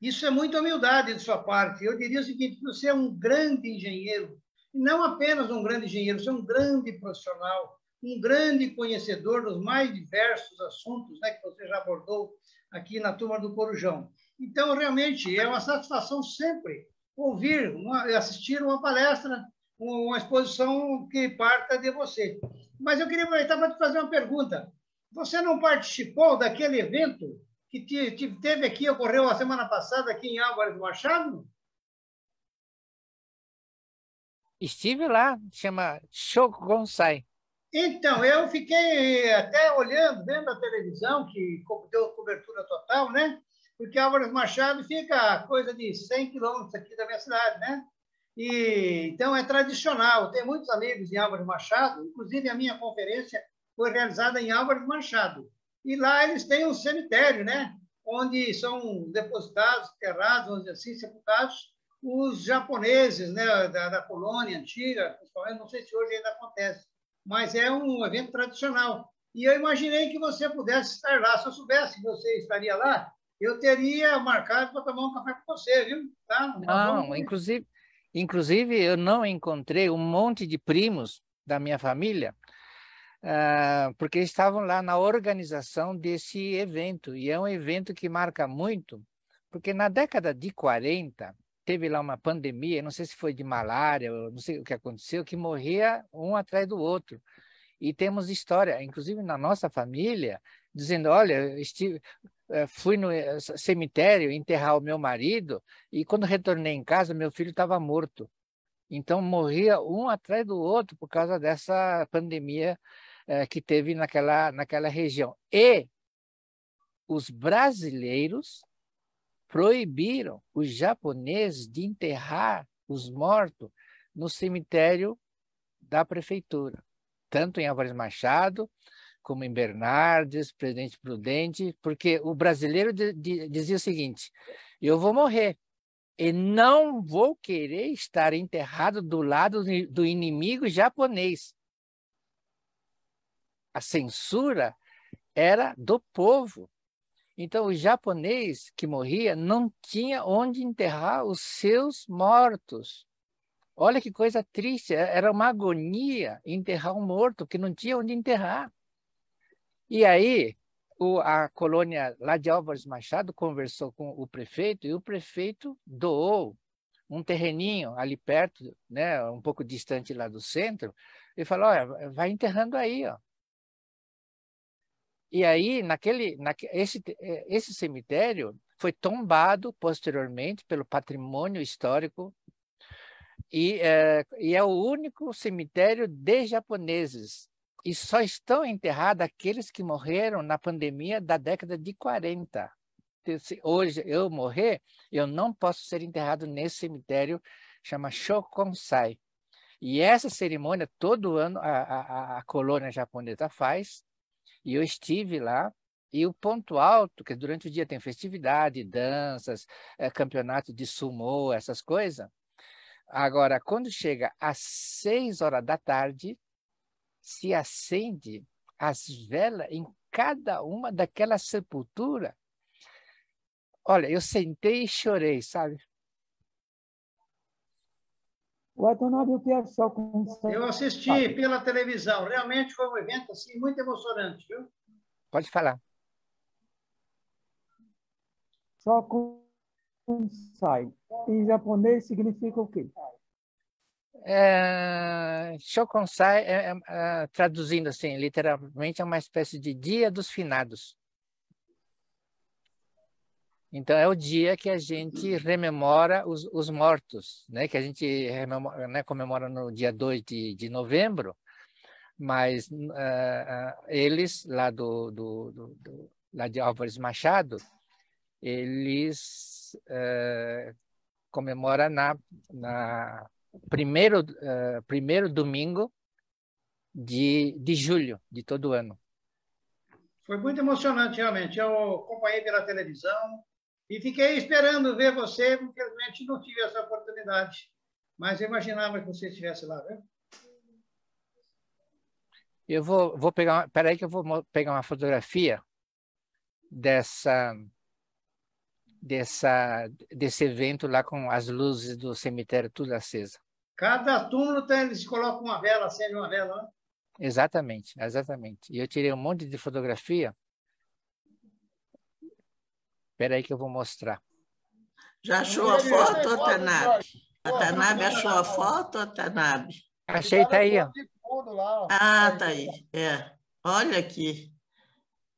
Isso é muita humildade de sua parte. Eu diria o seguinte, você é um grande engenheiro, e não apenas um grande engenheiro, você é um grande profissional, um grande conhecedor dos mais diversos assuntos, né, que você já abordou aqui na turma do Corujão. Então, realmente, é uma satisfação sempre ouvir, assistir uma palestra, uma exposição que parta de você. Mas eu queria aproveitar para te fazer uma pergunta. Você não participou daquele evento que teve aqui, ocorreu a semana passada aqui em Álvares do Machado? Estive lá, chama Shokonsai. Então, eu fiquei até olhando, vendo a televisão, que deu cobertura total, né? Porque Álvares do Machado fica a coisa de 100 quilômetros aqui da minha cidade, né? E, então, é tradicional. Tenho muitos amigos em Álvares do Machado, inclusive a minha conferência foi realizada em Álvares do Machado. E lá eles têm um cemitério, né? Onde são depositados, enterrados, vamos dizer assim, sepultados, os japoneses, né? Da colônia antiga, principalmente, não sei se hoje ainda acontece, mas é um evento tradicional. E eu imaginei que você pudesse estar lá. Se eu soubesse que você estaria lá, eu teria marcado para tomar um café com você, viu? Tá? Não, inclusive eu não encontrei um monte de primos da minha família, porque estavam lá na organização desse evento. E é um evento que marca muito, porque na década de 40, teve lá uma pandemia, não sei se foi de malária, não sei o que aconteceu, que morria um atrás do outro. E temos história, inclusive na nossa família, dizendo, olha, fui no cemitério enterrar o meu marido e quando retornei em casa, meu filho estava morto. Então, morria um atrás do outro por causa dessa pandemia que teve naquela região. E os brasileiros proibiram os japoneses de enterrar os mortos no cemitério da prefeitura, tanto em Álvares Machado, como em Bernardes, Presidente Prudente, porque o brasileiro dizia o seguinte, eu vou morrer e não vou querer estar enterrado do lado do inimigo japonês. A censura era do povo. Então, o japonês que morria não tinha onde enterrar os seus mortos. Olha que coisa triste, era uma agonia enterrar um morto que não tinha onde enterrar. E aí, a colônia lá de Álvares Machado conversou com o prefeito e o prefeito doou um terreninho ali perto, né, um pouco distante lá do centro, e falou, olha, vai enterrando aí, ó. E aí, esse cemitério foi tombado posteriormente pelo patrimônio histórico e é o único cemitério de japoneses. E só estão enterrados aqueles que morreram na pandemia da década de 40. Se hoje eu morrer, eu não posso ser enterrado nesse cemitério, chama Shokonsai. E essa cerimônia, todo ano, a colônia japonesa faz, e eu estive lá, e o ponto alto, que durante o dia tem festividade, danças, campeonato de sumô, essas coisas. Agora, quando chega às 6 horas da tarde, se acende as velas em cada uma daquela sepultura. Olha, eu sentei e chorei, sabe? Eu assisti pela televisão. Realmente foi um evento assim, muito emocionante, viu? Pode falar. Shokonsai. Em japonês significa o quê? Shokonsai, traduzindo assim, literalmente, é uma espécie de Dia dos Finados. Então, é o dia que a gente rememora os mortos, né? Que a gente rememora, né? Comemora no dia 2 de novembro, mas eles, lá lá de Álvares Machado, eles comemora na primeiro domingo de julho de todo ano. Foi muito emocionante, realmente. Eu acompanhei pela televisão e fiquei esperando ver você. Infelizmente, não tive essa oportunidade, mas eu imaginava que você estivesse lá, viu? Eu vou pegar, peraí que eu vou pegar uma fotografia desse evento lá com as luzes do cemitério tudo acesa. Cada túmulo eles colocam uma vela, acende uma vela, né? Exatamente, exatamente. E eu tirei um monte de fotografia. Espera aí que eu vou mostrar. Já achou a foto, Watanabe? Watanabe achou a foto, Watanabe? Achei, tá aí, ó. Ah, tá aí. É. Olha aqui.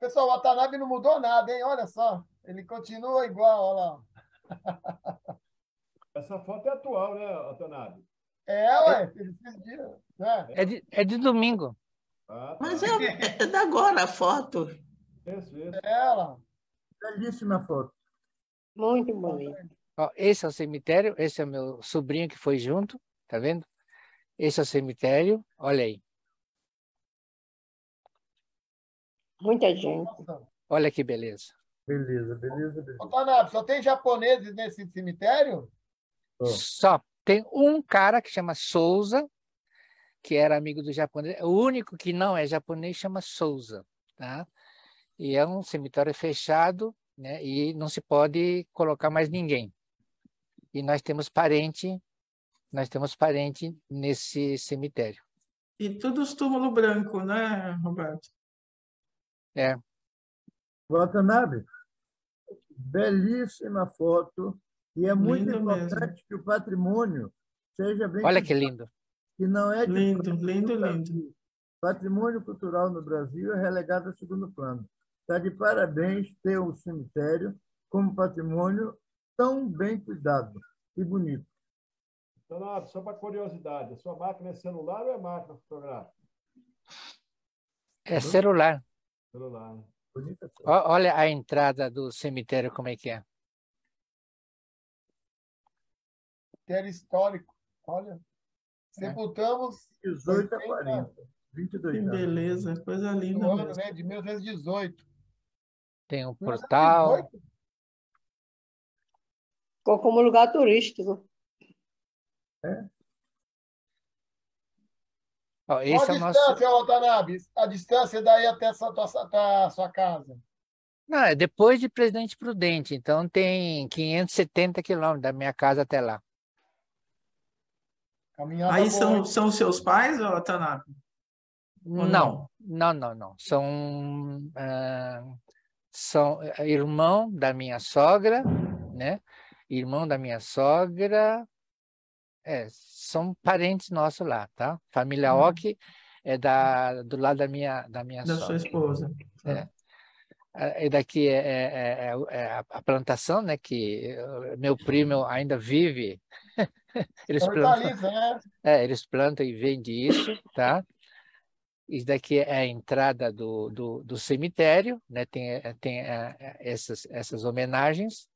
Pessoal, o Watanabe não mudou nada, hein? Olha só. Ele continua igual, olha lá. Essa foto é atual, né, Watanabe? Ué, esses dias, né? É de domingo. Ah, tá. Mas é da agora a foto. Isso. Ela. Belíssima foto. Muito bonito. Ó, esse é o cemitério, esse é o meu sobrinho que foi junto, tá vendo? Esse é o cemitério, olha aí. Muita gente. Olha que beleza. Beleza. Watanabe, só tem japoneses nesse cemitério? Só tem um cara que chama Souza, que era amigo do japonês. O único que não é japonês chama Souza, tá? E é um cemitério fechado, né? E não se pode colocar mais ninguém. E nós temos parente nesse cemitério. E todos túmulo branco, né, Roberto? É. Watanabe, belíssima foto. E é muito Lindo importante mesmo. que o patrimônio seja bem Olha que cuidado, lindo. que não é de Lindo, lindo, lindo. Patrimônio cultural no Brasil é relegado a segundo plano. Está de parabéns ter um cemitério como patrimônio tão bem cuidado e bonito. Watanabe, só para curiosidade, a sua máquina é celular ou é máquina fotográfica? É celular. Celular, né? Bonita foto. Olha a entrada do cemitério, como é que é. Cemitério histórico. Olha. Sepultamos 18 a 40. 22 Que anos. beleza, coisa linda no ano, mesmo. né? De 1918. Tem um portal. 1918? Ficou como lugar turístico. Ó, Qual esse a é o nosso. distância, Watanabe? A distância daí até a sua casa? Não, é depois de Presidente Prudente, então tem 570 quilômetros da minha casa até lá. Caminhada Aí boa, hein? são seus pais, ó, Tanabe? Ou Não. São irmão da minha sogra, né? Irmão da minha sogra. São parentes nossos lá, tá? Família Ock é do lado da minha Da sua sogra. esposa. É. E daqui é a plantação, né? Que meu primo ainda vive. Eles plantam, Hortaliça, né? eles plantam e vendem isso, tá? Isso daqui é a entrada do cemitério, né? Tem essas homenagens.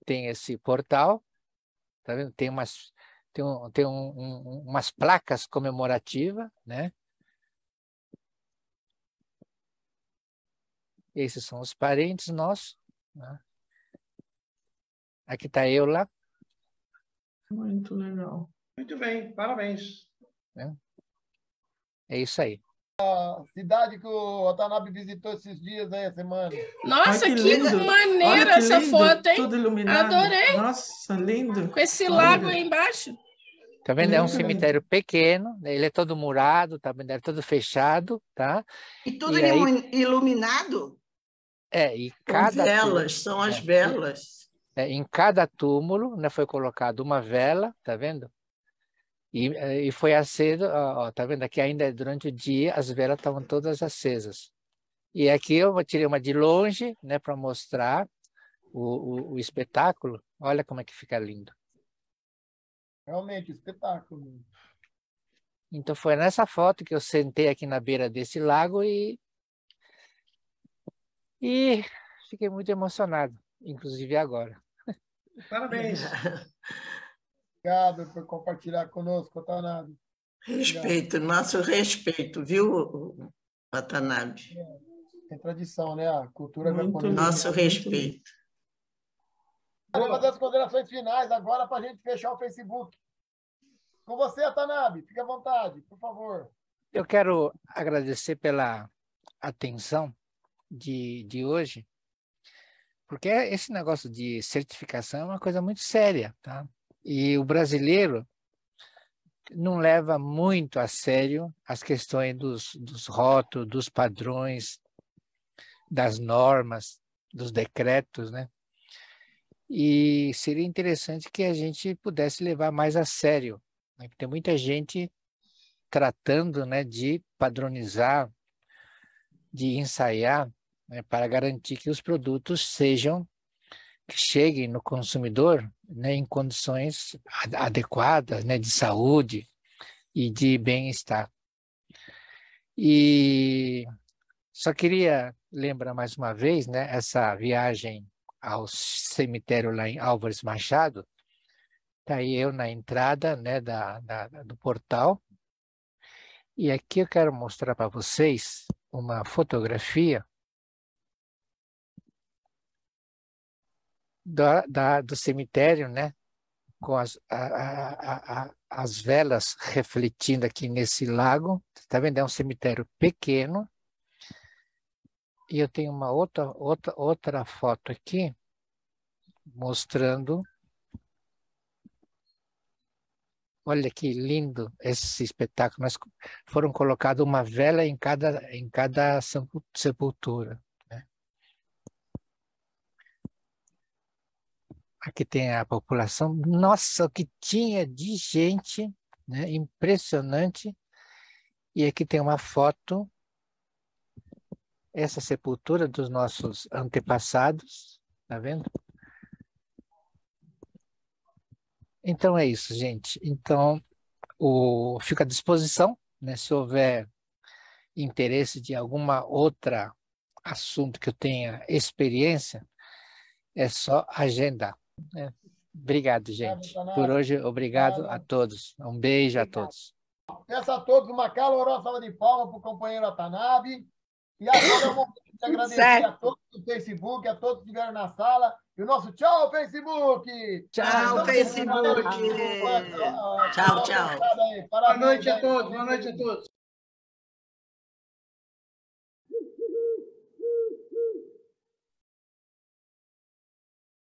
Tem esse portal, tá vendo? Tem umas placas comemorativas, né? Esses são os parentes nossos, né? Aqui está eu lá. Muito legal. Muito bem, parabéns. É isso aí. Cidade que o Watanabe visitou esses dias aí, a semana. Nossa, Ai, que lindo. maneira Olha que essa lindo, foto, hein? tudo iluminado. Adorei. Nossa, lindo. Com esse Olha. lago aí embaixo. Tá vendo? É um Lindo, cemitério pequeno, né? Ele é todo murado, tá vendo? É todo fechado, tá? E tudo E aí- iluminado? E Com cada velas, são as velas. em cada túmulo, né, foi colocado uma vela, tá vendo? E foi aceso, ó, tá vendo? Aqui ainda durante o dia as velas estavam todas acesas. E aqui eu tirei uma de longe, né, para mostrar o espetáculo. Olha como é que fica lindo. Realmente, espetáculo. Então foi nessa foto que eu sentei aqui na beira desse lago e fiquei muito emocionado. inclusive agora. Parabéns. Obrigado por compartilhar conosco, Watanabe. Respeito, nosso respeito, viu, Watanabe? Tem tradição, né? A cultura Muito japonesa. Nosso respeito. Vamos fazer as considerações finais agora para a gente fechar o Facebook. Com você, Watanabe. Fique à vontade, por favor. Eu quero agradecer pela atenção de hoje, porque esse negócio de certificação é uma coisa muito séria, tá? E o brasileiro não leva muito a sério as questões dos rótulos, dos padrões, das normas, dos decretos, né? E seria interessante que a gente pudesse levar mais a sério, né? Tem muita gente tratando, né, de padronizar, de ensaiar, né, para garantir que os produtos que cheguem no consumidor, né, em condições adequadas, né, de saúde e de bem-estar. E só queria lembrar mais uma vez, né, essa viagem ao cemitério lá em Álvares Machado. Está aí eu na entrada, né, do portal. E aqui eu quero mostrar para vocês uma fotografia do cemitério, né? Com as velas refletindo aqui nesse lago. Está vendo? É um cemitério pequeno. E eu tenho uma outra foto aqui mostrando. Olha que lindo esse espetáculo. Mas foram colocadas uma vela em cada sepultura. Aqui tem a população. Nossa, o que tinha de gente, né? Impressionante. E aqui tem uma foto, essa sepultura dos nossos antepassados, tá vendo? Então é isso, gente. Então, fica à disposição, né? Se houver interesse de alguma outra assunto que eu tenha experiência, é só agendar. Obrigado, gente. Por hoje, obrigado a todos. Um beijo a todos. Peço a todos uma calorosa salva de palmas para o companheiro Watanabe. E agora é o momento de agradecer a todos do Facebook, a todos que estiveram na sala. E o nosso tchau, Facebook! Tchau, Facebook! Tchau, tchau. Boa noite a todos, boa noite a todos.